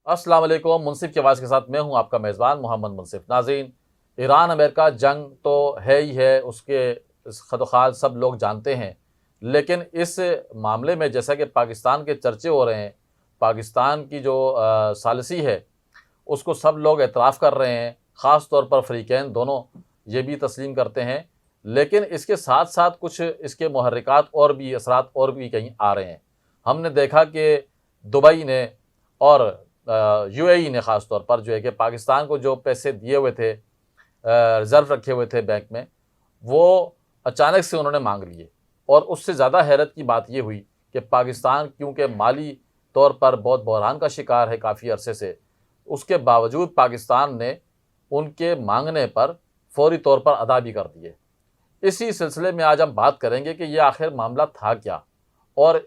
अस्सलाम वालेकुम। मुनसिफ की आवाज़ के साथ मैं हूं आपका मेज़बान मोहम्मद मुनसिफ। नाज़रीन, ईरान अमेरिका जंग तो है ही है, उसके खदोखाल सब लोग जानते हैं। लेकिन इस मामले में जैसा कि पाकिस्तान के चर्चे हो रहे हैं, पाकिस्तान की जो सालिसी है उसको सब लोग एतराफ़ कर रहे हैं, ख़ास तौर पर फ़रीक़ैन दोनों ये भी तस्लीम करते हैं। लेकिन इसके साथ साथ कुछ इसके मुहर्रिकात और भी असरात और भी कहीं आ रहे हैं। हमने देखा कि दुबई ने और यूएई ने ख़ास तौर पर जो है कि पाकिस्तान को जो पैसे दिए हुए थे, रिज़र्व रखे हुए थे बैंक में, वो अचानक से उन्होंने मांग लिए। और उससे ज़्यादा हैरत की बात ये हुई कि पाकिस्तान क्योंकि माली तौर पर बहुत बहरान का शिकार है काफ़ी अरसे से, उसके बावजूद पाकिस्तान ने उनके मांगने पर फौरी तौर पर अदा भी कर दिए। इसी सिलसिले में आज हम बात करेंगे कि ये आखिर मामला था क्या और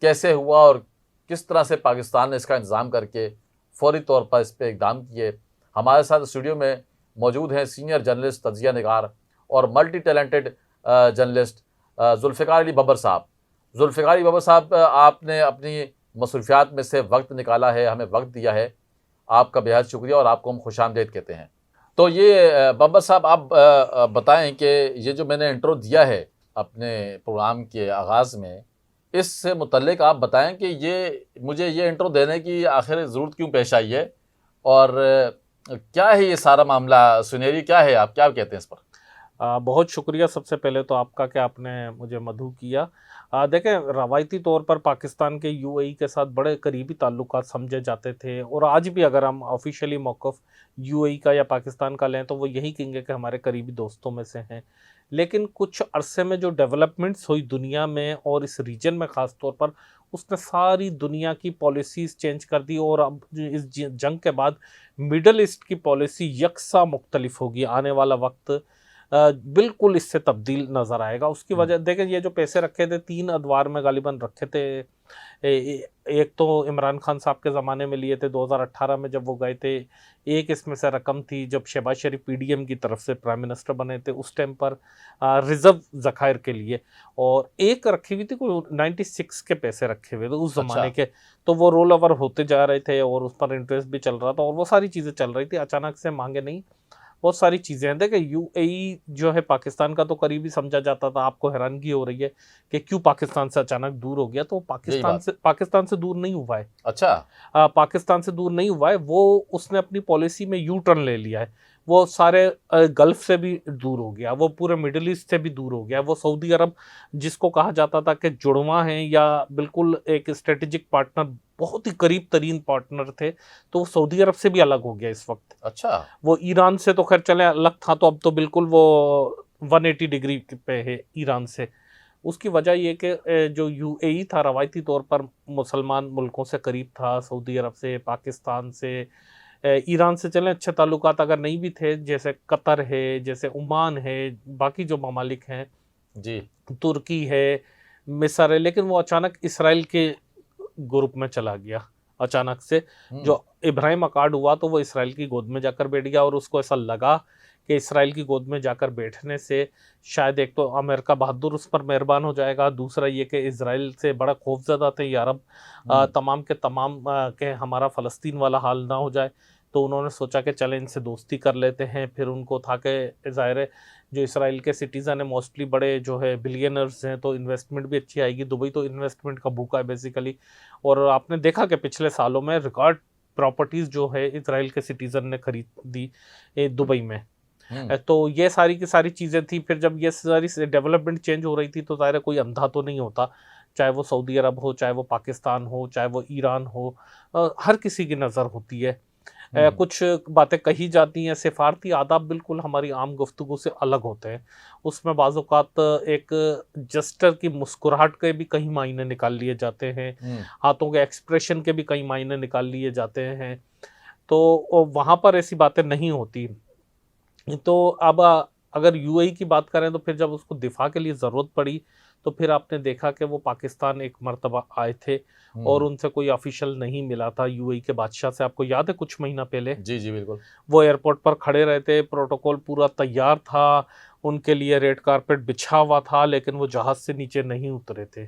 कैसे हुआ और किस तरह से पाकिस्तान ने इसका इंतज़ाम करके फौरी तौर पर इस पे इक़दाम किए। हमारे साथ स्टूडियो में मौजूद हैं सीनियर जर्नलिस्ट, तज्ज़िया निगार और multi talented journalist Zulfiqar Ali Babar साहब। ज़ुल्फ़िकार अली बबर साहब, आपने अपनी मसरूफ़ियात में से वक्त निकाला है, हमें वक्त दिया है, आपका बेहद शुक्रिया और आपको हम खुशामदीद कहते हैं। तो ये बबर साहब, आप बताएं कि ये जो मैंने इंट्रो दिया है अपने प्रोग्राम के आगाज़ में, इससे मुतल्लिक आप बताएं कि मुझे ये इंट्रो देने की आखिर ज़रूरत क्यों पेश आई है और क्या है ये सारा मामला, सुनेरी क्या है, आप क्या कहते हैं इस पर? बहुत शुक्रिया सबसे पहले तो आपका कि आपने मुझे मदऊ किया। देखें, रवायती तौर पर पाकिस्तान के यूएई के साथ बड़े करीबी ताल्लुकात समझे जाते थे और आज भी अगर हम ऑफिशियली मौक़िफ़ यूएई का या पाकिस्तान का लें तो वो यही कहेंगे कि हमारे करीबी दोस्तों में से हैं। लेकिन कुछ अरसे में जो डेवलपमेंट्स हुई दुनिया में और इस रीजन में ख़ास तौर पर, उसने सारी दुनिया की पॉलिसीज़ चेंज कर दी और अब इस जंग के बाद मिडल ईस्ट की पॉलिसी यकसा मुख्तलिफ होगी। आने वाला वक्त बिल्कुल इससे तब्दील नज़र आएगा। उसकी वजह देखें, ये जो पैसे रखे थे 3 अदवार में गालिबन रखे थे। एक तो इमरान खान साहब के ज़माने में लिए थे 2018 में जब वो गए थे। एक इसमें से रकम थी जब शहबाज शरीफ पीडीएम की तरफ से प्राइम मिनिस्टर बने थे, उस टाइम पर रिज़र्व ज़खायर के लिए। और एक रखी हुई थी कोई 96 के पैसे रखे हुए थे उस अच्छा। ज़माने के। तो वो रोल ओवर होते जा रहे थे और उस पर इंटरेस्ट भी चल रहा था और वो सारी चीज़ें चल रही थी। अचानक से मांगे नहीं, बहुत सारी चीज़ें हैं। देखिए, यूएई जो है पाकिस्तान का तो करीबी समझा जाता था। आपको हैरानगी हो रही है कि क्यों पाकिस्तान से अचानक दूर हो गया, तो यही बात। पाकिस्तान से दूर नहीं हुआ है। अच्छा। पाकिस्तान से दूर नहीं हुआ है, वो उसने अपनी पॉलिसी में यू टर्न ले लिया है। वो सारे गल्फ से भी दूर हो गया, वो पूरे मिडिल ईस्ट से भी दूर हो गया। वो सऊदी अरब, जिसको कहा जाता था कि जुड़वा हैं या बिल्कुल एक स्ट्रेटेजिक पार्टनर, बहुत ही करीब तरीन पार्टनर थे, तो वो सऊदी अरब से भी अलग हो गया इस वक्त। अच्छा। वो ईरान से तो खैर चले अलग था, तो अब तो बिल्कुल वो 180 डिग्री पे है ईरान से। उसकी वजह ये कि जो यूएई था रवायती तौर पर मुसलमान मुल्कों से करीब था, सऊदी अरब से, पाकिस्तान से, ईरान से चलें अच्छे ताल्लुकात अगर नहीं भी थे, जैसे कतर है, जैसे ओमान है, बाकी जो ममालिक हैं, जी। तुर्की है, मिस्र है, लेकिन वो अचानक इसराइल के ग्रुप में चला गया अचानक से। जो इब्राहिम अकार्ड हुआ तो वो इसराइल की गोद में जाकर बैठ गया और उसको ऐसा लगा कि इसराइल की गोद में जाकर बैठने से शायद एक तो अमेरिका बहादुर उस पर मेहरबान हो जाएगा, दूसरा ये कि इसराइल से बड़ा खौफजदा थे ये अरब तमाम के तमाम के हमारा फ़लस्तीन वाला हाल ना हो जाए। तो उन्होंने सोचा कि चलें इनसे दोस्ती कर लेते हैं। फिर उनको था कि ज़ाहिर है जो इसराइल के सिटीज़न है मोस्टली बड़े जो है बिलियनर्स हैं, तो इन्वेस्टमेंट भी अच्छी आएगी। दुबई तो इन्वेस्टमेंट का भूखा है बेसिकली। और आपने देखा कि पिछले सालों में रिकॉर्ड प्रॉपर्टीज़ जो है इसराइल के सिटीज़न ने खरीदी दुबई में। तो ये सारी की सारी चीज़ें थी। फिर जब ये सारी डेवलपमेंट चेंज हो रही थी तो ज़ाहिर है कोई अंधा तो नहीं होता, चाहे वो सऊदी अरब हो, चाहे वो पाकिस्तान हो, चाहे वो ईरान हो, हर किसी की नज़र होती है। कुछ बातें कही जाती हैं, सिफारती आदाब बिल्कुल हमारी आम गुफ्तगू से अलग होते हैं। उसमें बाज़ औक़ात एक जस्टर की मुस्कुराहट के भी कई मायने निकाल लिए जाते हैं, हाथों के एक्सप्रेशन के भी कई मायने निकाल लिए जाते हैं। तो वहाँ पर ऐसी बातें नहीं होती। तो अब अगर यूएई की बात करें तो फिर जब उसको दिफा के लिए ज़रूरत पड़ी तो फिर आपने देखा कि वो पाकिस्तान एक मर्तबा आए थे और उनसे कोई ऑफिशियल नहीं मिला था यूएई के बादशाह से। आपको याद है कुछ महीना पहले जी जी बिल्कुल। वो एयरपोर्ट पर खड़े रहते, प्रोटोकॉल पूरा तैयार था, उनके लिए रेड कारपेट बिछा हुआ था, लेकिन वो जहाज़ से नीचे नहीं उतरे थे।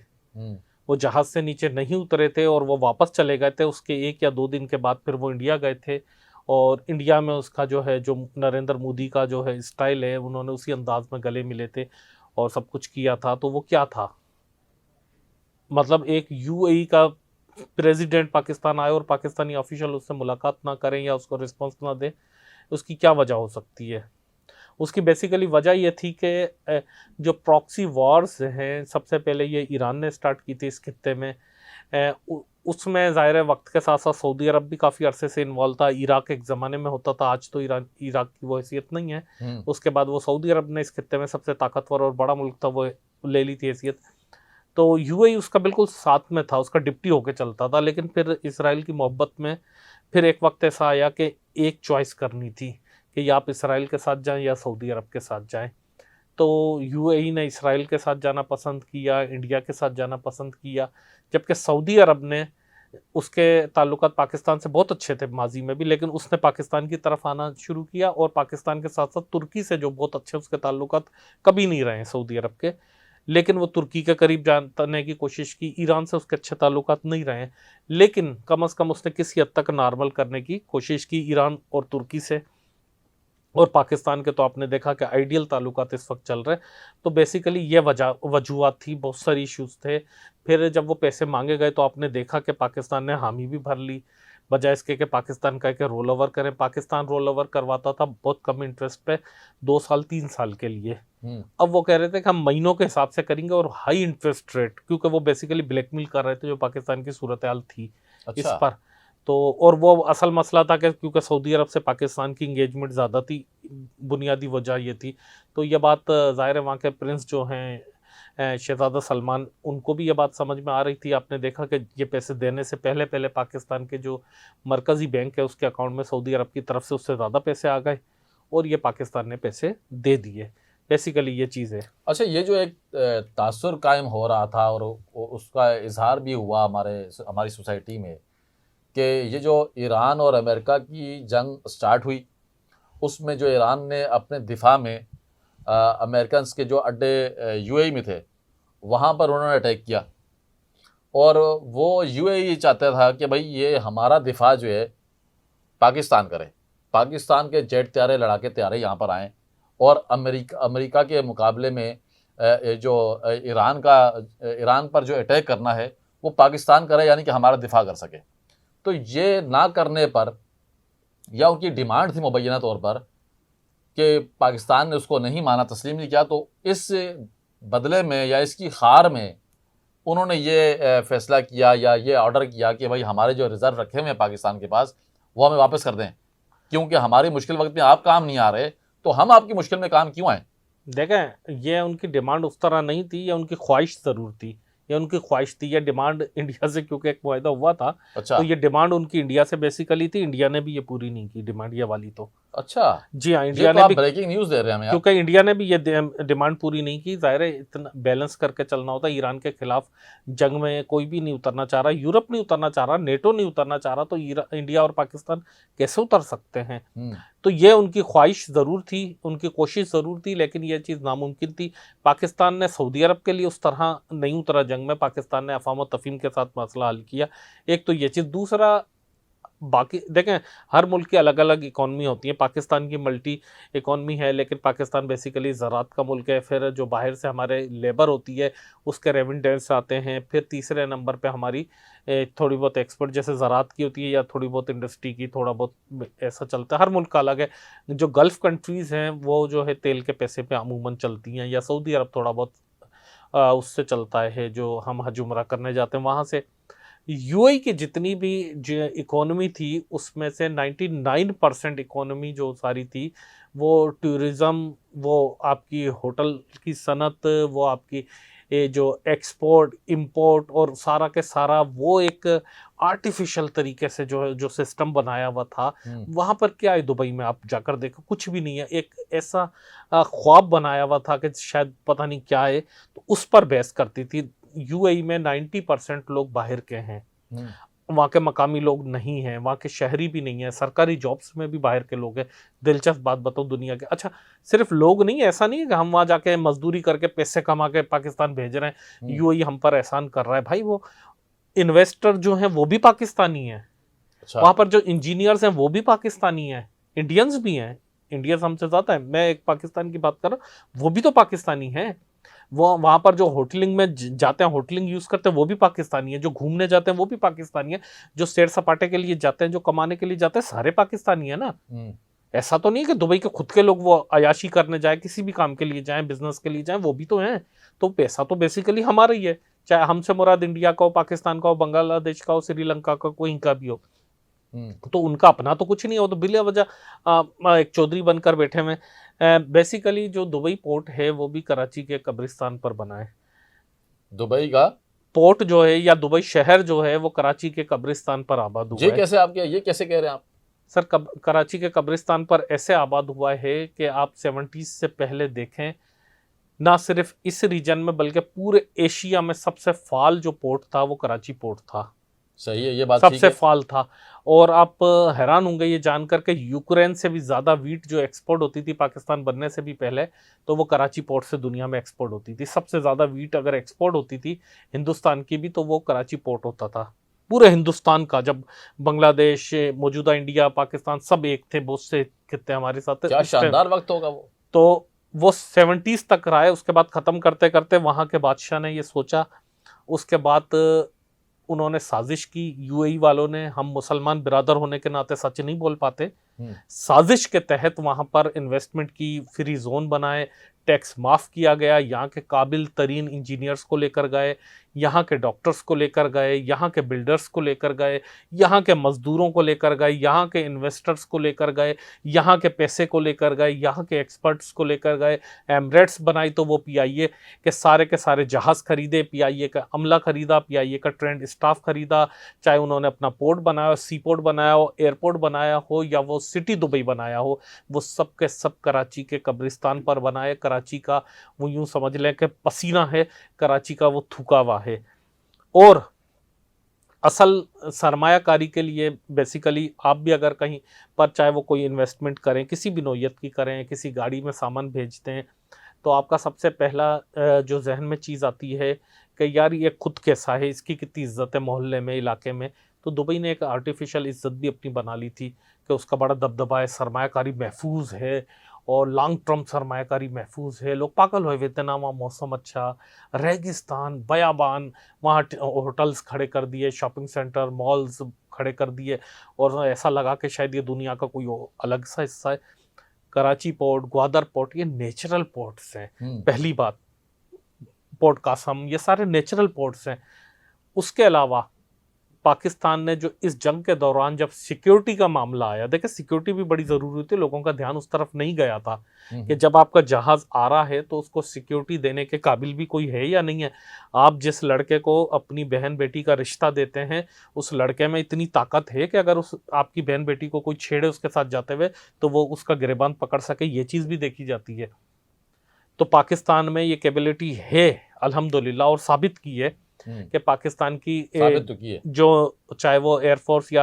वो जहाज़ से नीचे नहीं उतरे थे और वो वापस चले गए थे। उसके 1 या 2 दिन के बाद फिर वो इंडिया गए थे और इंडिया में उसका जो है, जो नरेंद्र मोदी का जो है स्टाइल है, उन्होंने उसी अंदाज में गले मिले थे और सब कुछ किया था। तो वो क्या था, मतलब एक यूएई का प्रेसिडेंट पाकिस्तान आए और पाकिस्तानी ऑफिशियल उससे मुलाकात ना करें या उसको रिस्पॉन्स ना दे, उसकी क्या वजह हो सकती है? उसकी बेसिकली वजह ये थी कि जो प्रॉक्सी वॉर्स हैं, सबसे पहले ये ईरान ने स्टार्ट की थी इस खित्ते में। उसमें ज़ाहिर है वक्त के साथ साथ सऊदी अरब भी काफ़ी अरसे से इन्वॉल्व था। इराक एक ज़माने में होता था, आज तो इराक की वो हैसियत नहीं है। उसके बाद वो सऊदी अरब ने इस खित्ते में सबसे ताकतवर और बड़ा मुल्क था, वो ले ली थी हैसियत। तो यूएई उसका बिल्कुल साथ में था, उसका डिप्टी होके चलता था। लेकिन फिर इसराइल की मोहब्बत में फिर एक वक्त ऐसा आया कि एक चॉइस करनी थी कि या आप इसराइल के साथ जाएं या सऊदी अरब के साथ जाएं। तो यूएई ने इसराइल के साथ जाना पसंद किया, इंडिया के साथ जाना पसंद किया, जबकि सऊदी अरब ने, उसके ताल्लुकात पाकिस्तान से बहुत अच्छे थे माजी में भी, लेकिन उसने पाकिस्तान की तरफ आना शुरू किया। और पाकिस्तान के साथ साथ तुर्की से जो बहुत अच्छे उसके ताल्लुकात कभी नहीं रहे सऊदी अरब के, लेकिन वो तुर्की के करीब जाने की कोशिश की। ईरान से उसके अच्छे ताल्लुकात नहीं रहे, लेकिन कम अज़ कम उसने किसी हद तक नॉर्मल करने की कोशिश की ईरान और तुर्की से। और पाकिस्तान के तो आपने देखा कि आइडियल ताल्लुकात इस वक्त चल रहे। तो बेसिकली ये वजूहत थी, बहुत सारी इश्यूज़ थे। फिर जब वो पैसे मांगे गए तो आपने देखा कि पाकिस्तान ने हामी भी भर ली, बजाय इसके कि पाकिस्तान का कि रोल ओवर करें। पाकिस्तान रोल ओवर करवाता था बहुत कम इंटरेस्ट पे, 2 साल 3 साल के लिए। अब वो कह रहे थे कि हम महीनों के हिसाब से करेंगे और हाई इंटरेस्ट रेट, क्योंकि वो बेसिकली ब्लैकमेल कर रहे थे जो पाकिस्तान की सूरत हाल थी इस पर। तो और वो असल मसला था कि क्योंकि सऊदी अरब से पाकिस्तान की इंगेजमेंट ज़्यादा थी, बुनियादी वजह ये थी। तो ये बात ज़ाहिर है वहाँ के प्रिंस जो हैं शहज़ादा सलमान, उनको भी ये बात समझ में आ रही थी। आपने देखा कि ये पैसे देने से पहले पहले पाकिस्तान के जो मरकज़ी बैंक है उसके अकाउंट में सऊदी अरब की तरफ से उससे ज़्यादा पैसे आ गए और ये पाकिस्तान ने पैसे दे दिए। बेसिकली ये चीज़ है। अच्छा, ये जो एक तासुर कायम हो रहा था और उसका इजहार भी हुआ हमारी सोसाइटी में कि ये जो ईरान और अमेरिका की जंग स्टार्ट हुई, उसमें जो ईरान ने अपने दिफा में अमेरिकन के जो अड्डे यूएई में थे वहाँ पर उन्होंने अटैक किया। और वो यूएई चाहता था कि भाई ये हमारा दिफा जो है पाकिस्तान करे, पाकिस्तान के जेट त्यारे लड़ाके त्यारे यहाँ पर आएँ और अमेरिका के मुकाबले में जो ईरान पर जो अटैक करना है वो पाकिस्तान करे, यानी कि हमारा दिफा कर सके। तो ये ना करने पर, या उनकी डिमांड थी मुबैना तौर पर कि पाकिस्तान ने उसको नहीं माना, तस्लीम नहीं किया, तो इस बदले में या इसकी खार में उन्होंने ये फैसला किया या ये ऑर्डर किया कि भाई हमारे जो रिज़र्व रखे हुए हैं पाकिस्तान के पास वो हमें वापस कर दें, क्योंकि हमारी मुश्किल वक्त में आप काम नहीं आ रहे, तो हम आपकी मुश्किल में काम क्यों आए। देखें, ये उनकी डिमांड उस तरह नहीं थी, या उनकी ख्वाहिश ज़रूर थी, या उनकी ख्वाहिश थी, या डिमांड इंडिया से, क्योंकि एक मुआहदा हुआ था। अच्छा। तो ये डिमांड उनकी इंडिया से बेसिकली थी, इंडिया ने भी ये पूरी नहीं की डिमांड ये वाली। तो अच्छा जी हाँ, ये इंडिया तो ने आप भी, ब्रेकिंग न्यूज़ दे रहे हैं हमें, क्योंकि इंडिया ने भी ये डिमांड पूरी नहीं की। ज़ाहिर है इतना बैलेंस करके चलना होता है। ईरान के खिलाफ जंग में कोई भी नहीं उतरना चाह रहा, यूरोप नहीं उतरना चाह रहा, नेटो नहीं उतरना चाह रहा, तो इंडिया और पाकिस्तान कैसे उतर सकते हैं। तो ये उनकी ख्वाहिश ज़रूर थी, उनकी कोशिश ज़रूर थी, लेकिन ये चीज़ नामुमकिन थी। पाकिस्तान ने सऊदी अरब के लिए उस तरह नहीं उतरा जंग में, पाकिस्तान ने अफ़ाम व तफ़हीम के साथ मसला हल किया। एक तो ये चीज़। दूसरा, बाकी देखें, हर मुल्क की अलग अलग इकॉनमी होती है। पाकिस्तान की मल्टी इकॉनमी है, लेकिन पाकिस्तान बेसिकली ज़राअत का मुल्क है। फिर जो बाहर से हमारे लेबर होती है उसके रेमिटेंस आते हैं। फिर तीसरे नंबर पे हमारी थोड़ी बहुत एक्सपोर्ट जैसे ज़राअत की होती है, या थोड़ी बहुत इंडस्ट्री की, थोड़ा बहुत ऐसा चलता है। हर मुल्क का अलग है। जो गल्फ़ कंट्रीज़ हैं वो जो है तेल के पैसे पे अमूमन चलती हैं, या सऊदी अरब थोड़ा बहुत उससे चलता है, जो हम हज उम्रा करने जाते हैं वहाँ से। यूएई की जितनी भी जो इकोनॉमी थी उसमें से 99% इकोनॉमी जो सारी थी वो टूरिज़्म, वो आपकी होटल की सनत, वो आपकी ये जो एक्सपोर्ट इंपोर्ट और सारा के सारा वो एक आर्टिफिशियल तरीके से जो सिस्टम बनाया हुआ था। वहाँ पर क्या है, दुबई में आप जाकर देखो कुछ भी नहीं है। एक ऐसा ख्वाब बनाया हुआ था कि शायद पता नहीं क्या है, तो उस पर बहस करती थी। यूएई में 90% लोग बाहर के हैं वहाँ के मकामी लोग नहीं हैं, वहाँ के शहरी भी नहीं है, सरकारी जॉब्स में भी बाहर के लोग हैं। दिलचस्प बात बताऊँ दुनिया के, अच्छा सिर्फ लोग नहीं, ऐसा नहीं है कि हम वहाँ जाके मजदूरी करके पैसे कमा के पाकिस्तान भेज रहे हैं, यूएई हम पर एहसान कर रहा है। भाई वो इन्वेस्टर जो हैं वो भी पाकिस्तानी हैं, अच्छा। वहाँ पर जो इंजीनियर्स हैं वो भी पाकिस्तानी हैं, इंडियंस भी हैं, इंडियंस हमसे ज़्यादा है। मैं एक पाकिस्तान की बात कर रहा हूँ, वो भी तो पाकिस्तानी हैं। वो वहाँ पर जो होटलिंग में जाते हैं, होटलिंग यूज़ करते हैं, वो भी पाकिस्तानी है। जो घूमने जाते हैं वो भी पाकिस्तानी है। जो सैर सपाटे के लिए जाते हैं, जो कमाने के लिए जाते हैं, सारे पाकिस्तानी है ना। ऐसा तो नहीं कि दुबई के खुद के लोग वो अयाशी करने जाए, किसी भी काम के लिए जाएं, बिजनेस के लिए जाएं, वो भी तो हैं। तो पैसा तो बेसिकली हमारा ही है, चाहे हमसे मुराद इंडिया का हो, पाकिस्तान का हो, बांग्लादेश का हो, श्रीलंका का, कोई का भी हो। तो उनका अपना तो कुछ नहीं हो, तो बिला वजह एक चौधरी बनकर बैठे हुए। बेसिकली जो दुबई पोर्ट है वो भी कराची के कब्रिस्तान पर बना है। दुबई का पोर्ट जो है या दुबई शहर जो है वो कराची के कब्रिस्तान पर आबाद हुआ है। ये कैसे कह रहे हैं आप? सर कराची के कब्रिस्तान पर ऐसे आबाद हुआ है कि आप 70s से पहले देखें, ना सिर्फ इस रीजन में बल्कि पूरे एशिया में सबसे फाल जो पोर्ट था वो कराची पोर्ट था। सही है, ये बात सबसे ठीक है। फाल था। और आप हैरान होंगे ये जानकर के यूक्रेन से भी ज़्यादा वीट जो एक्सपोर्ट होती थी पाकिस्तान बनने से भी पहले, तो वो कराची पोर्ट से दुनिया में एक्सपोर्ट होती थी। सबसे ज़्यादा वीट अगर एक्सपोर्ट होती थी हिंदुस्तान की भी, तो वो कराची पोर्ट होता था। पूरे हिंदुस्तान का, जब बांग्लादेश, मौजूदा इंडिया, पाकिस्तान सब एक थे, बहुत से खित्ते हमारे साथ। क्या शानदार वक्त होगा वो। तो वो 70s तक रहा है। उसके बाद ख़त्म करते करते वहाँ के बादशाह ने ये सोचा, उसके बाद उन्होंने साजिश की, यूएई वालों ने। हम मुसलमान बिरादर होने के नाते सच नहीं बोल पाते। साजिश के तहत वहाँ पर इन्वेस्टमेंट की, फ्री जोन बनाए, टैक्स माफ़ किया गया, यहाँ के काबिल तरीन इंजीनियर्स को लेकर गए, यहाँ के डॉक्टर्स को लेकर गए, यहाँ के बिल्डर्स को लेकर गए, यहाँ के मज़दूरों को लेकर गए, यहाँ के इन्वेस्टर्स को लेकर गए, यहाँ के पैसे को लेकर गए, यहाँ के एक्सपर्ट्स को लेकर गए। एमरेट्स बनाई तो वो पीआईए के सारे जहाज़ खरीदे, पीआईए का अमला खरीदा, पीआईए का ट्रेंड स्टाफ खरीदा। चाहे उन्होंने अपना पोर्ट बनाया, सी पोर्ट बनाया हो, एयरपोर्ट बनाया हो, या वो सिटी दुबई बनाया हो, वो सब के सब कराची के कब्रिस्तान पर बनाए। कराची का वो यूं समझ लें कि पसीना है, कराची का वो थूका हुआ है। और असल सरमायाकारी के लिए बेसिकली आप भी अगर कहीं पर, चाहे वो कोई इन्वेस्टमेंट करें, किसी भी नौयत की करें, किसी गाड़ी में सामान भेजते हैं, तो आपका सबसे पहला जो जहन में चीज़ आती है कि यार ये खुद कैसा है, इसकी कितनी इज्जत है मोहल्ले में, इलाके में। तो दुबई ने एक आर्टिफिशियल इज्जत भी अपनी बना ली थी कि उसका बड़ा दबदबा है, सरमायाकारी महफूज है और लॉन्ग टर्म सरमायाकारी महफूज है। लोग पागल हुए थे ना, वहाँ मौसम अच्छा, रेगिस्तान, बयाबान, वहाँ होटल्स खड़े कर दिए, शॉपिंग सेंटर, मॉल्स खड़े कर दिए, और ऐसा लगा कि शायद ये दुनिया का कोई अलग सा हिस्सा है। कराची पोर्ट, ग्वादर पोर्ट, ये नेचुरल पोर्ट्स हैं। पहली बात, पोर्ट कासम, ये सारे नेचुरल पोर्ट्स हैं। उसके अलावा पाकिस्तान ने जो इस जंग के दौरान जब सिक्योरिटी का मामला आया, देखिए सिक्योरिटी भी बड़ी ज़रूरी होती है, लोगों का ध्यान उस तरफ नहीं गया था कि जब आपका जहाज़ आ रहा है तो उसको सिक्योरिटी देने के काबिल भी कोई है या नहीं है। आप जिस लड़के को अपनी बहन बेटी का रिश्ता देते हैं, उस लड़के में इतनी ताकत है कि अगर उस आपकी बहन बेटी को कोई छेड़े उसके साथ जाते हुए, तो वो उसका गिरबान पकड़ सके, ये चीज़ भी देखी जाती है। तो पाकिस्तान में ये कैपेबिलिटी है अल्हम्दुलिल्लाह, और साबित की है कि पाकिस्तान की जो, चाहे वो एयरफोर्स या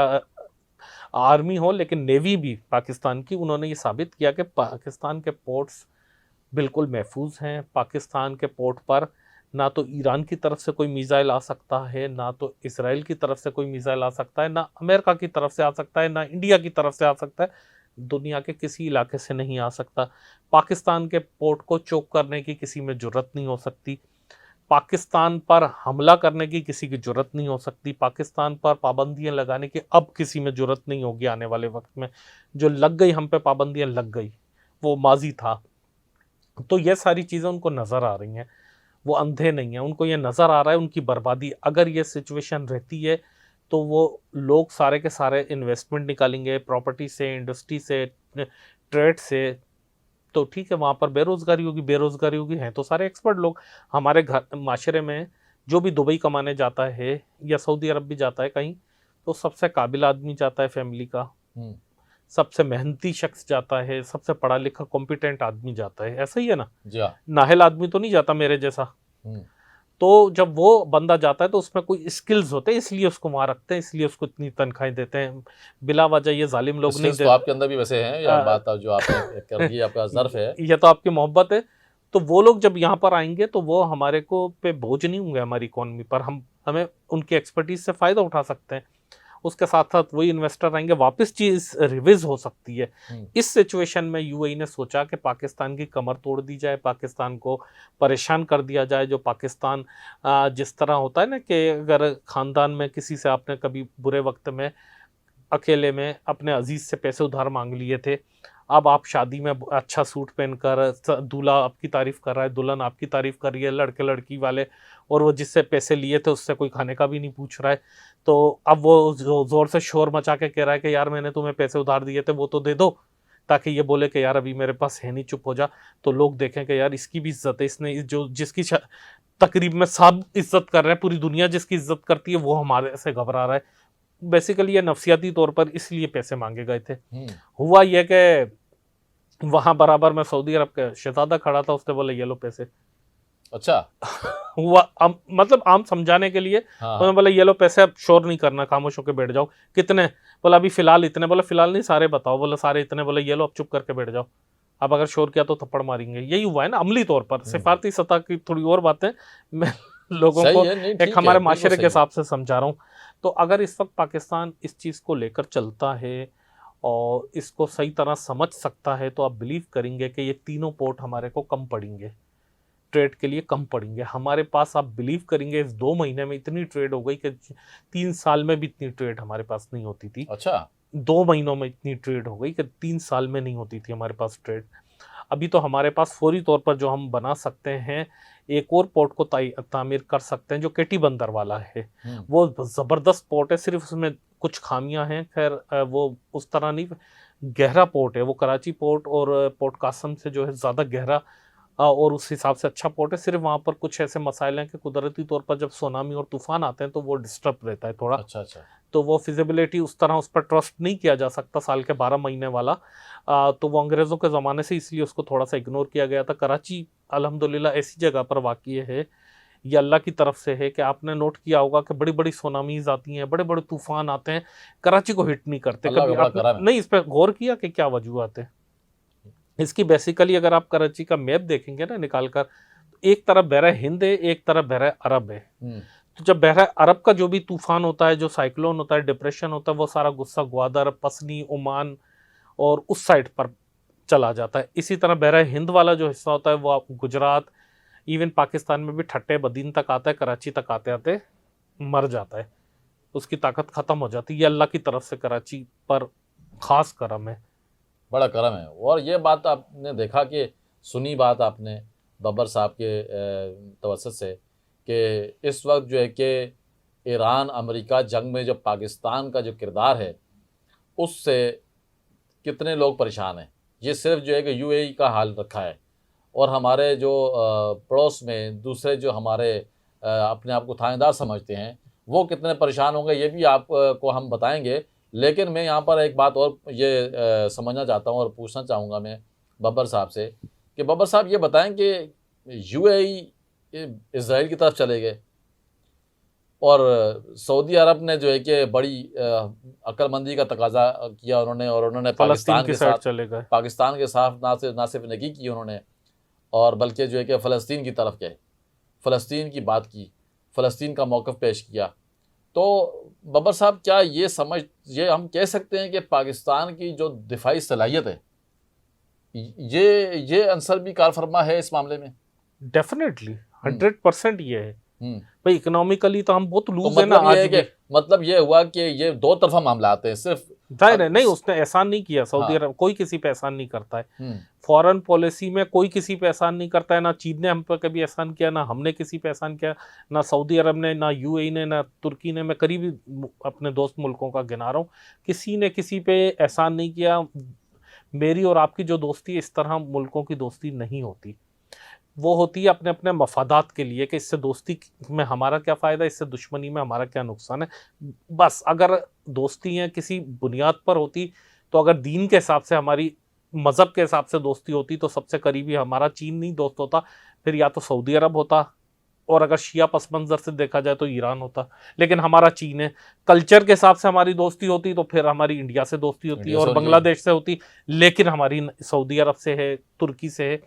आर्मी हो, लेकिन नेवी भी पाकिस्तान की, उन्होंने ये साबित किया कि पाकिस्तान के पोर्ट्स बिल्कुल महफूज हैं। पाकिस्तान के पोर्ट पर ना तो ईरान की तरफ से कोई मिसाइल आ सकता है, ना तो इसराइल की तरफ से कोई मिसाइल आ सकता है, ना अमेरिका की तरफ से आ सकता है, ना इंडिया की तरफ से आ सकता है, दुनिया के किसी इलाके से नहीं आ सकता। पाकिस्तान के पोर्ट को चोक करने की किसी में जुर्रत नहीं हो सकती, पाकिस्तान पर हमला करने की किसी की जुर्रत नहीं हो सकती, पाकिस्तान पर पाबंदियां लगाने की अब किसी में जुर्रत नहीं होगी आने वाले वक्त में। जो लग गई हम पे पाबंदियां लग गई, वो माजी था। तो ये सारी चीज़ें उनको नज़र आ रही हैं, वो अंधे नहीं हैं, उनको ये नज़र आ रहा है उनकी बर्बादी। अगर ये सिचुएशन रहती है तो वो लोग सारे के सारे इन्वेस्टमेंट निकालेंगे, प्रॉपर्टी से, इंडस्ट्री से, ट्रेड से, तो ठीक है वहाँ पर बेरोज़गारी होगी, हैं तो सारे एक्सपर्ट लोग। हमारे घर माशरे में जो भी दुबई कमाने जाता है या सऊदी अरब भी जाता है कहीं, तो सबसे काबिल आदमी जाता है फैमिली का, सबसे मेहनती शख्स जाता है, सबसे पढ़ा लिखा कॉम्पिटेंट आदमी जाता है, ऐसा ही है ना? जी हाँ। नाहल आदमी तो नहीं जाता मेरे जैसा। तो जब वो बंदा जाता है तो उसमें कोई स्किल्स होते हैं, इसलिए उसको वहां रखते हैं, इसलिए उसको इतनी तनख्वाहें देते हैं। बिला वजह ये जालिम लोग नहीं स्किल्स तो देते। आपके अंदर भी वैसे हैं, या बात जो आपने कर दी आपका ज़र्फ है। ये तो आपकी मोहब्बत है। तो वो लोग जब यहाँ पर आएंगे तो वो हमारे को पे बोझ नहीं होंगे हमारी इकोनॉमी पर, हमें उनकी एक्सपर्टीज से फायदा उठा सकते हैं। उसके साथ साथ वही इन्वेस्टर आएंगे, वापस चीज रिविज हो सकती है। इस सिचुएशन में यूएई ने सोचा कि पाकिस्तान की कमर तोड़ दी जाए, पाकिस्तान को परेशान कर दिया जाए। जो पाकिस्तान जिस तरह होता है ना कि अगर खानदान में किसी से आपने कभी बुरे वक्त में अकेले में अपने अजीज से पैसे उधार मांग लिए थे, अब आप शादी में अच्छा सूट पहनकर दूल्हा आपकी तारीफ कर रहा है, दुल्हन आपकी तारीफ कर रही है, लड़के लड़की वाले, और वो जिससे पैसे लिए थे उससे कोई खाने का भी नहीं पूछ रहा है। तो अब वो जोर से शोर मचा के कह रहा है कि यार मैंने तुम्हें पैसे उधार दिए थे वो तो दे दो, ताकि ये बोले कि यार अभी मेरे पास है नहीं, चुप हो जा। तो लोग देखें कि यार इसकी भी इज्जत है, इसने जो जिसकी तकरीब में सब इज्जत कर रहे हैं, पूरी दुनिया जिसकी इज्जत करती है वो हमारे से घबरा रहा है। बेसिकली ये नफसियाती तौर पर इसलिए पैसे मांगे गए थे। हुआ यह कि वहां बराबर में सऊदी अरब का शहजादा खड़ा था, उसने बोले ये लो पैसे। अच्छा। हुआ मतलब आम समझाने के लिए। उन्होंने बोला ये लो पैसे, अब शोर नहीं करना, खामोश होकर बैठ जाओ। कितने? बोला अभी फिलहाल इतने। बोला फिलहाल नहीं, सारे बताओ। बोला सारे इतने। बोला ये लो, अब चुप करके बैठ जाओ, अब अगर शोर किया तो थप्पड़ मारेंगे। यही हुआ है ना अमली तौर पर। सिफारती सतह की थोड़ी और बातें मैं लोगों को एक हमारे माशरे के हिसाब से समझा रहा हूँ। तो अगर इस वक्त पाकिस्तान इस चीज़ को लेकर चलता है और इसको सही तरह समझ सकता है, तो आप बिलीव करेंगे कि ये तीनों पोर्ट हमारे को कम पड़ेंगे, ट्रेड के लिए कम पड़ेंगे हमारे पास। आप बिलीव करेंगे इस 2 महीने में इतनी ट्रेड हो गई कि 3 साल में भी इतनी ट्रेड हमारे पास नहीं होती थी। अच्छा। 2 महीनों में इतनी ट्रेड हो गई कि 3 साल में नहीं होती थी हमारे पास ट्रेड। अभी तो हमारे पास फौरी तौर पर जो हम बना सकते हैं, एक और पोर्ट को तामीर कर सकते हैं जो केटी बंदर वाला है। वो ज़बरदस्त पोर्ट है, सिर्फ उसमें कुछ खामियां हैं, खैर वो उस तरह नहीं, गहरा पोर्ट है वो। कराची पोर्ट और पोर्ट कासम से जो है ज़्यादा गहरा और उस हिसाब से अच्छा पोर्ट है। सिर्फ वहाँ पर कुछ ऐसे मसाइल हैं कि कुदरती तौर पर जब सुनामी और तूफान आते हैं तो वो डिस्टर्ब रहता है थोड़ा। अच्छा अच्छा। तो वो फिजिबिलिटी उस तरह उस पर ट्रस्ट नहीं किया जा सकता, साल के 12 महीने वाला। तो वो अंग्रेज़ों के ज़माने से इसलिए उसको थोड़ा सा इग्नोर किया गया था। कराची अल्हम्दुलिल्लाह ऐसी जगह पर वाक़ई है, ये अल्लाह की तरफ से है कि आपने नोट किया होगा कि बड़ी बड़ी सुनामीज़ आती हैं, बड़े बड़े तूफान आते हैं, कराची को हिट नहीं करते। कभी आपने नहीं इस पर गौर किया कि क्या वजूहत है इसकी? बेसिकली अगर आप कराची का मैप देखेंगे ना निकाल कर, एक तरफ बहरा हिंद है, एक तरफ बहरा अरब है। तो जब बहरा अरब का जो भी तूफान होता है, जो साइक्लोन होता है, डिप्रेशन होता है, वो सारा गुस्सा ग्वादर, पसनी, ओमान और उस साइड पर चला जाता है। इसी तरह बहरा हिंद वाला जो हिस्सा होता है वो गुजरात, इवन पाकिस्तान में भी ठट्टे बदीन तक आता है, कराची तक आते आते मर जाता है, उसकी ताकत ख़त्म हो जाती है। ये अल्लाह की तरफ से कराची पर ख़ास करम है, बड़ा करम है। और ये बात आपने देखा कि सुनी बात आपने बब्बर साहब के तवज्जुह से कि इस वक्त जो है कि ईरान अमेरिका जंग में जो पाकिस्तान का जो किरदार है उससे कितने लोग परेशान हैं। ये सिर्फ जो है कि यूएई का हाल रखा है, और हमारे जो पड़ोस में दूसरे जो हमारे अपने आप को थानेदार समझते हैं वो कितने परेशान होंगे ये भी आपको हम बताएंगे। लेकिन मैं यहाँ पर एक बात और ये समझना चाहता हूँ और पूछना चाहूँगा मैं बब्बर साहब से कि बब्बर साहब ये बताएं कि यूएई इज़राइल की तरफ चले गए और सऊदी अरब ने जो है कि बड़ी अक्लमंदी का तकाजा किया उन्होंने, और उन्होंने पाकिस्तान के साथ चले गए। पाकिस्तान के साथ ना सिर्फ नेकी की उन्होंने, और बल्कि जो है कि फ़लस्तीन की तरफ गए, फ़लस्तीन की बात की, फ़लस्तीन का मौक़िफ़ पेश किया। तो बब्बर साहब क्या ये हम कह सकते हैं कि पाकिस्तान की जो दिफाई सलाहियत है ये अंसर भी कारफरमा है इस मामले में? डेफिनेटली 100% ये है भाई। इकोनॉमिकली तो हम बहुत लूज है ना आज भी। मतलब ये हुआ कि ये दो तरफा मामला आते हैं, सिर्फ जाहिर है नहीं उसने एहसान नहीं किया सऊदी अरब। कोई किसी पे एहसान नहीं करता है, फॉरेन पॉलिसी में कोई किसी पे एहसान नहीं करता है। ना चीन ने हम पे कभी एहसान किया, ना हमने किसी पे एहसान किया, ना सऊदी अरब ने, ना यूएई ने, ना तुर्की ने। मैं करीबी अपने दोस्त मुल्कों का गिना रहा हूँ, किसी ने किसी पे एहसान नहीं किया। मेरी और आपकी जो दोस्ती है इस तरह मुल्कों की दोस्ती नहीं होती, वो होती है अपने अपने मफादात के लिए कि इससे दोस्ती में हमारा क्या फ़ायदा, इससे दुश्मनी में हमारा क्या नुकसान है। बस अगर दोस्ती है किसी बुनियाद पर होती, तो अगर दीन के हिसाब से, हमारी मज़हब के हिसाब से दोस्ती होती, तो सबसे करीबी हमारा चीन नहीं दोस्त होता, फिर या तो सऊदी अरब होता और अगर शिया पस मंजर से देखा जाए तो ईरान होता, लेकिन हमारा चीन है। कल्चर के हिसाब से हमारी दोस्ती होती तो फिर हमारी इंडिया से दोस्ती होती इंडिया और से बांग्लादेश से होती, लेकिन हमारी सऊदी अरब से है, तुर्की से है।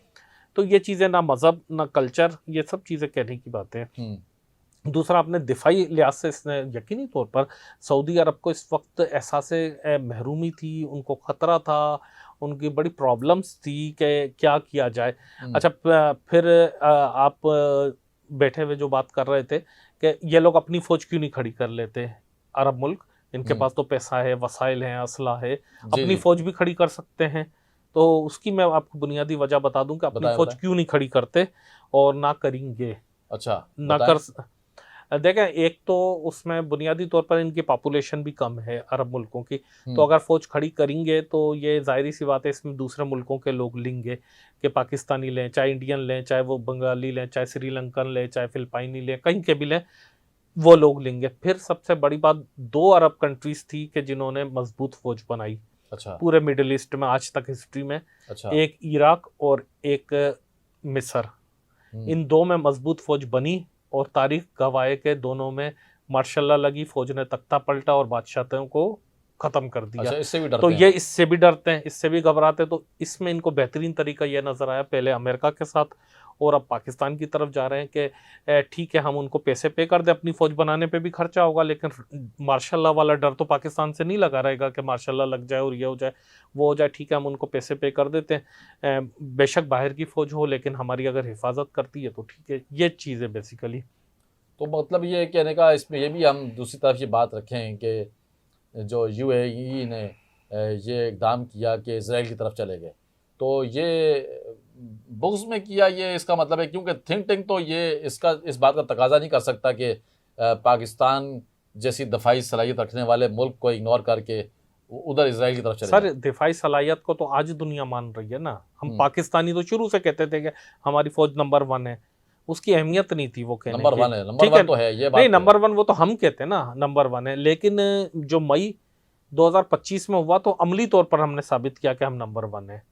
तो ये चीज़ें ना मज़हब ना कल्चर, ये सब चीज़ें कहने की बातें हैं। दूसरा, अपने दिफाई लिहाज से इसने यकीनी तौर पर सऊदी अरब को इस वक्त एहसास महरूमी थी, उनको ख़तरा था, उनकी बड़ी प्रॉब्लम्स थी कि क्या किया जाए। अच्छा, फिर आप बैठे हुए जो बात कर रहे थे कि ये लोग अपनी फ़ौज क्यों नहीं खड़ी कर लेते, अरब मुल्क, इनके पास तो पैसा है, वसाइल हैं, असला है, अपनी फ़ौज भी खड़ी कर सकते हैं। तो उसकी मैं आपको बुनियादी वजह बता दूं कि अपनी फ़ौज क्यों नहीं खड़ी करते और ना करेंगे। अच्छा, ना कर देखें, एक तो उसमें बुनियादी तौर पर इनकी पॉपुलेशन भी कम है अरब मुल्कों की, तो अगर फ़ौज खड़ी करेंगे तो ये ज़ाहिरी सी बात है इसमें दूसरे मुल्कों के लोग लेंगे, कि पाकिस्तानी लें, चाहे इंडियन लें, चाहे वो बंगाली लें, चाहे श्रीलंकन लें, चाहे फिलिपाइनी लें, कहीं के भी लें, वो लोग लेंगे। फिर सबसे बड़ी बात, 2 अरब कंट्रीज़ थी कि जिन्होंने मजबूत फ़ौज बनाई। अच्छा। पूरे मिडिल ईस्ट में आज तक हिस्ट्री में। अच्छा। एक इराक और एक मिस्र, इन 2 में मजबूत फ़ौज बनी और तारीख गवाह के दोनों में मार्शल लगी, फ़ौज ने तख्ता पलटा और बादशाहों को ख़त्म कर दिया। अच्छा, इससे भी डरते तो हैं। ये इससे भी डरते हैं, इससे भी घबराते हैं। तो इसमें इनको बेहतरीन तरीका ये नज़र आया, पहले अमेरिका के साथ और अब पाकिस्तान की तरफ जा रहे हैं कि ठीक है, हम उनको पैसे पे कर दें, अपनी फ़ौज बनाने पे भी खर्चा होगा, लेकिन मार्शल लॉ वाला डर तो पाकिस्तान से नहीं लगा रहेगा कि मार्शल लॉ लग जाए और ये हो जाए वो हो जाए। ठीक है, हम उनको पैसे पे कर देते हैं, बेशक बाहर की फ़ौज हो, लेकिन हमारी अगर हिफाजत करती है तो ठीक है। ये चीज़ है बेसिकली। तो मतलब ये कहने का इसमें ये भी हम दूसरी तरफ ये बात रखें कि जो UAE ने ये इक़दाम किया कि इज़राइल की तरफ चले गए, तो ये बुग़्ज़ में किया, ये इसका मतलब है, क्योंकि थिंक टैंक तो ये इस बात का तकाजा नहीं कर सकता कि पाकिस्तान जैसी दफाई सलाहियत रखने वाले मुल्क को इग्नोर करके उधर इज़राइल की तरफ चले। सर, दिफाई सलाहियत को तो आज दुनिया मान रही है ना। हम पाकिस्तानी तो शुरू से कहते थे कि हमारी फ़ौज नंबर 1 है, उसकी अहमियत नहीं थी वो कहने की। नंबर 1 है, नंबर 1 तो है, ये बात नहीं, नंबर 1 वो तो हम कहते हैं ना नंबर 1 है, लेकिन जो मई 2025 में हुआ तो अमली तौर पर हमने साबित किया कि हम नंबर 1 है।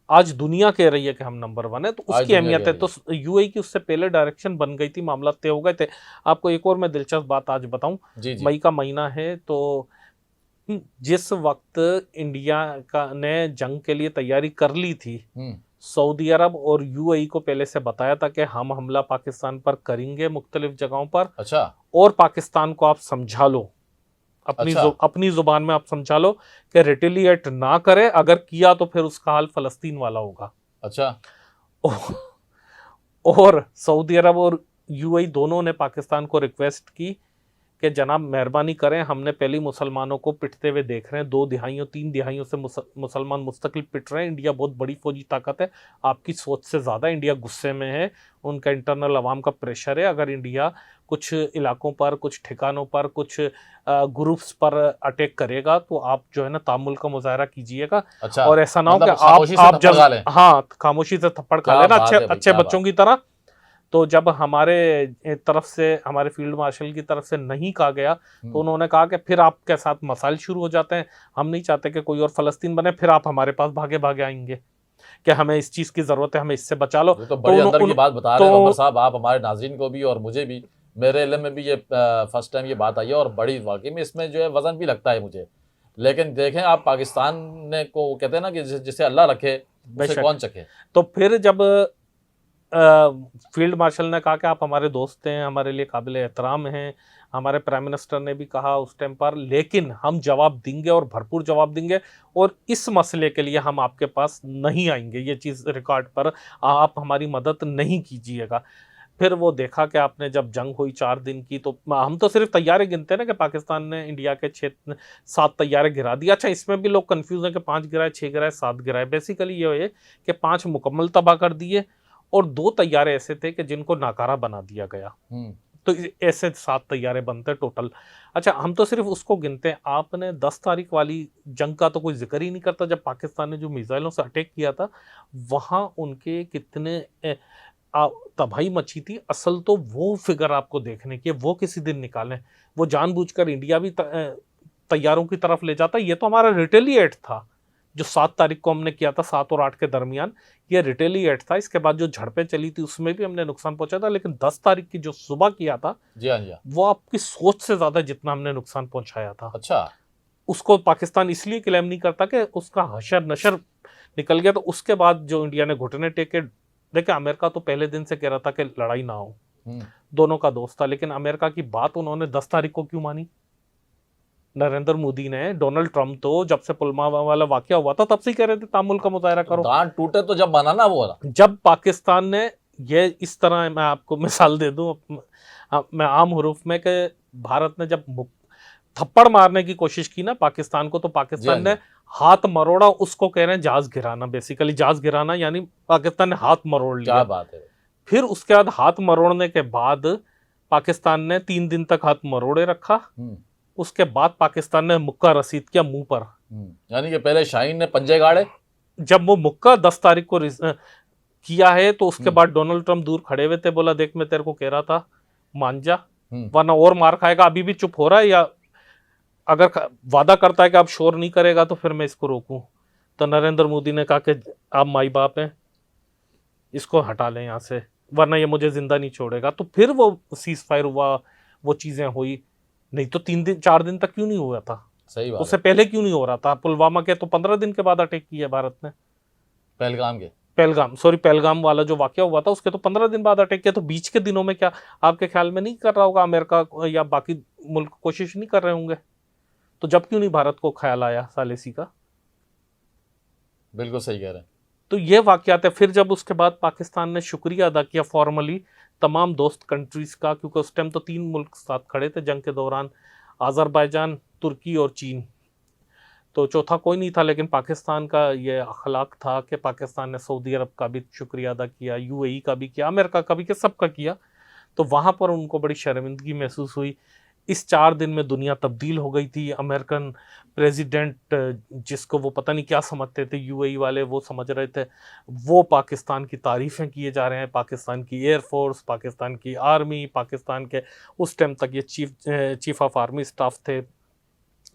आज दुनिया कह रही है कि हम नंबर 1 है, तो उसकी अहमियत है। तो UAE की उससे पहले डायरेक्शन बन गई थी, मामला तय हो गए थे। आपको एक और मैं दिलचस्प बात आज बताऊं, मई का महीना है, तो जिस वक्त इंडिया ने जंग के लिए तैयारी कर ली थी, सऊदी अरब और UAE को पहले से बताया था कि हम हमला पाकिस्तान पर करेंगे मुख्तलिफ जगहों पर। अच्छा। और पाकिस्तान को आप समझा लो, अपनी जुबान में आप समझा लो कि रिटेलिएट ना करे, अगर किया तो फिर उसका हाल फलस्तीन वाला होगा। अच्छा। और सऊदी अरब और UAE दोनों ने पाकिस्तान को रिक्वेस्ट की कि जनाब मेहरबानी करें, हमने पहले मुसलमानों को पिटते हुए देख रहे हैं, 2 दिहाइयों 3 दिहाइयों से मुसलमान मुस्तकिल पिट रहे हैं। इंडिया बहुत बड़ी फौजी ताकत है, आपकी सोच से ज़्यादा इंडिया गुस्से में है, उनका इंटरनल अवाम का प्रेशर है। अगर इंडिया कुछ इलाकों पर, कुछ ठिकानों पर, कुछ ग्रुप्स पर अटैक करेगा तो आप जो है ना तामुल का मुजाहरा कीजिएगा। अच्छा। और ऐसा ना हो कि आप जब खामोशी से थप्पड़ खा लेना अच्छे बच्चों की तरह। तो जब हमारे तरफ से, हमारे फील्ड मार्शल की तरफ से नहीं कहा गया, तो उन्होंने कहा कि फिर आपके साथ मसाइल शुरू हो जाते हैं, हम नहीं चाहते कि कोई और फ़लस्तीन बने, फिर आप हमारे पास भागे भागे आएंगे कि हमें इस चीज़ की ज़रूरत है, हमें इससे बचा लो। तो बड़ी अंदर की बात बता रहे हैं उमर साहब, आप हमारे नाज़रीन को भी और मुझे भी, मेरे इल्म में भी ये फर्स्ट टाइम ये बात आई है और बड़ी वाकई में इसमें जो है वज़न भी लगता है मुझे। लेकिन देखें आप, पाकिस्तान ने को कहते हैं ना कि जिसे अल्लाह रखे उसे कौन चखे। तो फिर जब फील्ड मार्शल ने कहा कि आप हमारे दोस्त हैं, हमारे लिए काबिल एहतराम हैं, हमारे प्राइम मिनिस्टर ने भी कहा उस टाइम पर, लेकिन हम जवाब देंगे और भरपूर जवाब देंगे, और इस मसले के लिए हम आपके पास नहीं आएंगे, ये चीज़ रिकॉर्ड पर, आप हमारी मदद नहीं कीजिएगा। फिर वो देखा कि आपने जब जंग हुई 4 दिन की, तो हम तो सिर्फ तैयारे गिनते हैं ना कि पाकिस्तान ने इंडिया के 7 तैयारे गिरा दिया। अच्छा, इसमें भी लोग कंफ्यूज हैं कि 5 गिराए, 6 गिराए, 7 गिराए। बेसिकली ये है कि 5 मुकम्मल तबाह कर दिए और 2 तैयारे ऐसे थे कि जिनको नाकारा बना दिया गया। तो ऐसे 7 तैयारे बनते टोटल। अच्छा, हम तो सिर्फ उसको गिनते हैं। आपने 10 तारीख वाली जंग का तो कोई जिक्र ही नहीं करता, जब पाकिस्तान ने जो मिसाइलों से अटैक किया था, वहाँ उनके कितने तबाही मची थी। असल तो वो फिगर आपको देखने की, वो किसी दिन निकालें। वो जानबूझकर इंडिया भी तैयारों की तरफ ले जाता, ये तो हमारा रिटेलिएट था जो 7 तारीख को हमने किया था, 7 और 8 के दरमियान, ये रिटेलिएट था। इसके बाद जो झड़पें चली थी उसमें भी हमने नुकसान पहुंचा था, लेकिन 10 तारीख की जो सुबह किया था, जी हाँ जी हाँ। वो आपकी सोच से ज्यादा जितना हमने नुकसान पहुंचाया था। अच्छा। उसको पाकिस्तान इसलिए क्लेम नहीं करता कि उसका हशर नशर निकल गया। तो उसके बाद जो इंडिया ने घुटने टेके, देखिए अमेरिका तो पहले दिन से कह रहा था कि लड़ाई ना हो, दोनों का दोस्त था, लेकिन अमेरिका की बात उन्होंने 10 तारीख को क्यों मानी? नरेंद्र मोदी ने, डोनाल्ड ट्रंप तो जब से पुलवामा वाला वाकया हुआ था तब से ही कह रहे थे तामुल का मुजाहरा करो। दांत टूटे तो जब बनाना वो वाला। जब पाकिस्तान ने ये इस तरह, मैं आपको मिसाल दे दूं मैं आम हरूफ में, कि भारत ने जब थप्पड़ मारने की कोशिश की ना पाकिस्तान को, तो पाकिस्तान ने हाथ मरोड़ा, उसको कह रहे हैं जहाज गिराना। बेसिकली जहाज गिराना यानी पाकिस्तान ने हाथ मरोड़ लिया। क्या बात है। फिर उसके बाद हाथ मरोड़ने के बाद पाकिस्तान ने 3 दिन तक हाथ मरोड़े रखा। उसके बाद पाकिस्तान ने मुक्का रसीद किया मुंह पर। यानी कि पहले शाहीन ने पंजे गाड़े, जब वो मुक्का 10 तारीख को किया है, तो उसके बाद डोनाल्ड ट्रंप दूर खड़े हुए थे, बोला देख मैं तेरे को कह रहा था मान जा, वरना और मार खाएगा। अभी भी चुप हो रहा है, या अगर वादा करता है कि अब शोर नहीं करेगा तो फिर मैं इसको रोकूं। तो नरेंद्र मोदी ने कहा कि आप माई बाप हैं, इसको हटा लें यहाँ से, वरना ये मुझे जिंदा नहीं छोड़ेगा। तो फिर वो सीज फायर हुआ, वो चीजें हुई। नहीं तो 3 दिन 4 दिन तक क्यों नहीं हुआ था? सही बात। उससे पहले क्यों नहीं हो रहा था? पुलवामा के तो 15 दिन के बाद अटैक किया भारत ने। पहलगाम वाला जो वाकया हुआ था उसके तो 15 दिन बाद अटैक किया। तो बीच के दिनों में क्या आपके ख्याल में नहीं कर रहा होगा अमेरिका या बाकी मुल्क कोशिश नहीं कर रहे होंगे? तो जब क्यों नहीं भारत को ख्याल आया सालेसी का? बिल्कुल सही कह रहे हैं। तो ये वाकयात है। फिर जब उसके बाद पाकिस्तान ने शुक्रिया अदा किया फॉर्मली तमाम दोस्त कंट्रीज का, क्योंकि उस टाइम तो 3 मुल्क साथ खड़े थे जंग के दौरान, आज़रबाईजान, तुर्की और चीन। तो चौथा कोई नहीं था, लेकिन पाकिस्तान का ये अखलाक था कि पाकिस्तान ने सऊदी अरब का भी शुक्रिया अदा किया, यूएई का भी किया, अमेरिका का भी किया, सबका किया। तो वहाँ पर उनको बड़ी शर्मिंदगी महसूस हुई। इस 4 दिन में दुनिया तब्दील हो गई थी। अमेरिकन प्रेसिडेंट, जिसको वो पता नहीं क्या समझते थे, यूएई वाले वो समझ रहे थे, वो पाकिस्तान की तारीफ़ें किए जा रहे हैं। पाकिस्तान की एयरफोर्स, पाकिस्तान की आर्मी, पाकिस्तान के उस टाइम तक ये चीफ ऑफ आर्मी स्टाफ थे,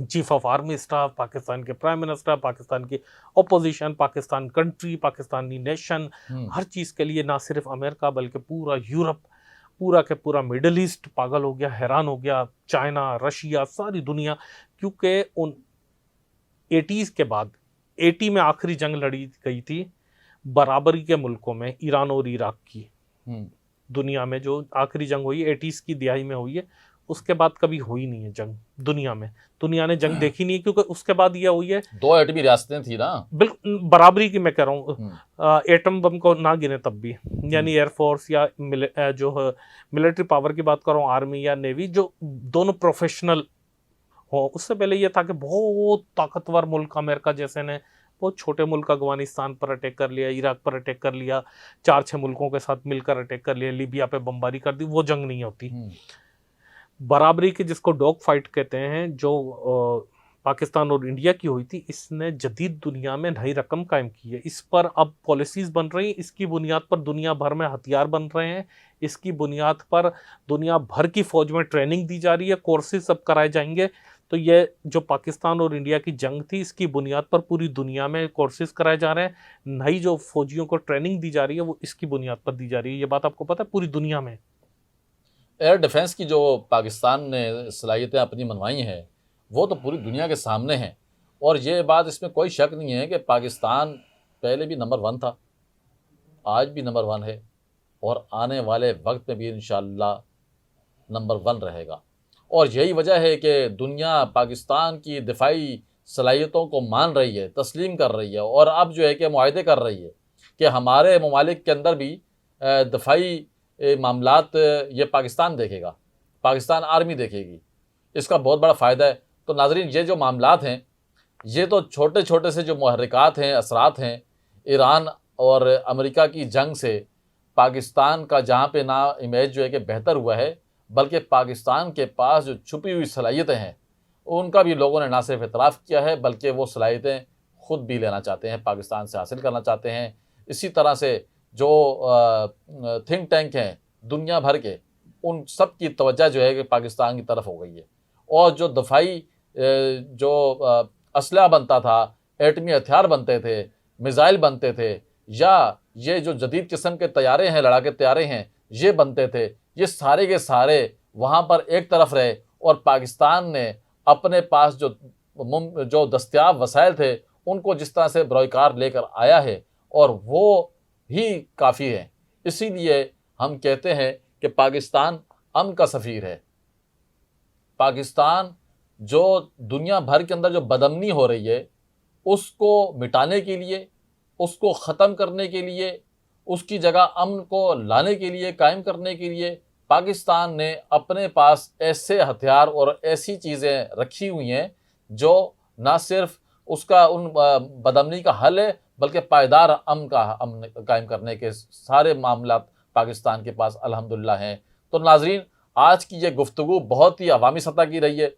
chief of army staff, Pakistan के प्राइम मिनिस्टर, पाकिस्तान की opposition, Pakistan country, Pakistani nation, हर चीज़ के लिए ना सिर्फ अमेरिका बल्कि पूरा यूरोप, पूरा के पूरा मिडल ईस्ट पागल हो गया, हैरान हो गया। चाइना, रशिया, सारी दुनिया, क्योंकि उन 80s के बाद, 80 में आखिरी जंग लड़ी गई थी बराबरी के मुल्कों में, ईरान और इराक की। दुनिया में जो आखिरी जंग हुई 80s की दिहाई में हुई है, उसके बाद कभी हुई नहीं है जंग दुनिया में। दुनिया ने जंग देखी नहीं है, क्योंकि उसके बाद ये हुई है 2 एटमी रियासतें थी ना, बिल्कुल बराबरी की मैं कह रहा हूँ, एटम बम को ना गिने तब भी, यानी एयरफोर्स या जो मिलिट्री पावर की बात कर रहा हूँ, आर्मी या नेवी, जो दोनों प्रोफेशनल हो। उससे पहले ये था कि बहुत ताकतवर मुल्क अमेरिका जैसे ने बहुत छोटे मुल्क अफगानिस्तान पर अटैक कर लिया, इराक पर अटैक कर लिया, 4-6 मुल्कों के साथ मिलकर अटैक कर लिया, लीबिया पे बमबारी कर दी, वो जंग नहीं होती। बराबरी की, जिसको डॉग फाइट कहते हैं, जो पाकिस्तान और इंडिया की हुई थी, इसने जदीद दुनिया में नई रकम कायम की है। इस पर अब पॉलिसीज़ बन रही हैं, इसकी बुनियाद पर दुनिया भर में हथियार बन रहे हैं, इसकी बुनियाद पर दुनिया भर की फ़ौज में ट्रेनिंग दी जा रही है, कोर्सेज सब कराए जाएंगे। तो ये जो पाकिस्तान और इंडिया की जंग थी, इसकी बुनियाद पर पूरी दुनिया में कोर्सेज कराए जा रहे हैं। नई जो फौजियों को ट्रेनिंग दी जा रही है वो इसकी बुनियाद पर दी जा रही है। ये बात आपको पता है पूरी दुनिया में। एयर डिफेंस की जो पाकिस्तान ने सलाहियतें अपनी मनवाई हैं वो तो पूरी दुनिया के सामने हैं, और ये बात इसमें कोई शक नहीं है कि पाकिस्तान पहले भी नंबर 1 था, आज भी नंबर 1 है, और आने वाले वक्त में भी इंशाअल्लाह नंबर 1 रहेगा। और यही वजह है कि दुनिया पाकिस्तान की दिफाई सलाहियतों को मान रही है, तस्लीम कर रही है, और अब जो है कि मुआहदे कर रही है कि हमारे ममालिक के अंदर भी दिफाई मामलात ये पाकिस्तान देखेगा, पाकिस्तान आर्मी देखेगी। इसका बहुत बड़ा फ़ायदा है। तो नाज़रीन, ये जो मामलात हैं, ये तो छोटे छोटे से जो मुहर्रिकात हैं, असरात हैं, ईरान और अमेरिका की जंग से पाकिस्तान का जहाँ पे ना इमेज जो है कि बेहतर हुआ है, बल्कि पाकिस्तान के पास जो छुपी हुई सलाहियतें हैं उनका भी लोगों ने ना सिर्फ इतराफ़ किया है, बल्कि वो सलाहियतें ख़ुद भी लेना चाहते हैं, पाकिस्तान से हासिल करना चाहते हैं। इसी तरह से जो थिंक टैंक हैं दुनिया भर के, उन सब की तवज्जो जो है कि पाकिस्तान की तरफ हो गई है। और जो दफ़ाई जो असलहा बनता था, एटमी हथियार बनते थे, मिसाइल बनते थे, या ये जो जदीद किस्म के तैयारे हैं, लड़ाके तैयारे हैं, ये बनते थे, ये सारे के सारे वहाँ पर एक तरफ रहे और पाकिस्तान ने अपने पास जो दस्तयाब वसाइल थे उनको जिस तरह से बरोकार लेकर आया है, और वो ही काफ़ी है। इसीलिए हम कहते हैं कि पाकिस्तान अमन का सफ़ीर है। पाकिस्तान जो दुनिया भर के अंदर जो बदअमनी हो रही है उसको मिटाने के लिए, उसको ख़त्म करने के लिए, उसकी जगह अमन को लाने के लिए, कायम करने के लिए पाकिस्तान ने अपने पास ऐसे हथियार और ऐसी चीज़ें रखी हुई हैं जो ना सिर्फ उसका उन बदअमनी का हल है, बल्कि पायदार अमन कायम करने के सारे मामला पाकिस्तान के पास अल्हम्दुलिल्लाह हैं। तो नाज़रीन, आज की ये गुफ्तगू बहुत ही अवामी सतह की रही है,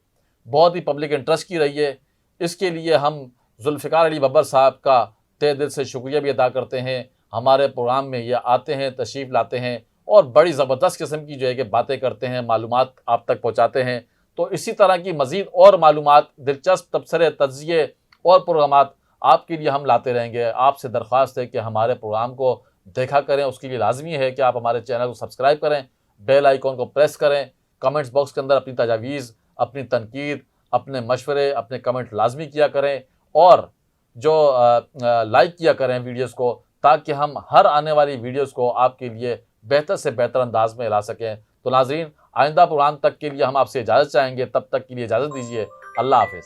बहुत ही पब्लिक इंटरेस्ट की रही है। इसके लिए हम जुल्फ़िकार अली बब्बर साहब का तहे दिल से शुक्रिया भी अदा करते हैं। हमारे प्रोग्राम में ये आते हैं, तशरीफ़ लाते हैं और बड़ी ज़बरदस्त किस्म की जो है कि बातें करते हैं, मालूमात आप तक पहुँचाते हैं। तो इसी तरह की मज़ीद और मालूमात, दिलचस्प तबसरे, तज़किये और प्रोग्रामात आपके लिए हम लाते रहेंगे। आपसे दरख्वास्त है कि हमारे प्रोग्राम को देखा करें। उसके लिए लाजमी है कि आप हमारे चैनल को सब्सक्राइब करें, बेल आइकॉन को प्रेस करें, कमेंट्स बॉक्स के अंदर अपनी तजावीज़, अपनी तनकीद, अपने मशवरे, अपने कमेंट लाजमी किया करें और जो लाइक किया करें वीडियोस को, ताकि हम हर आने वाली वीडियोस को आपके लिए बेहतर से बेहतर अंदाज में ला सकें। तो नाज़रीन, आइंदा प्रोग्राम तक के लिए हम आपसे इजाज़त चाहेंगे। तब तक के लिए इजाज़त दीजिए। अल्लाह हाफ़िज़।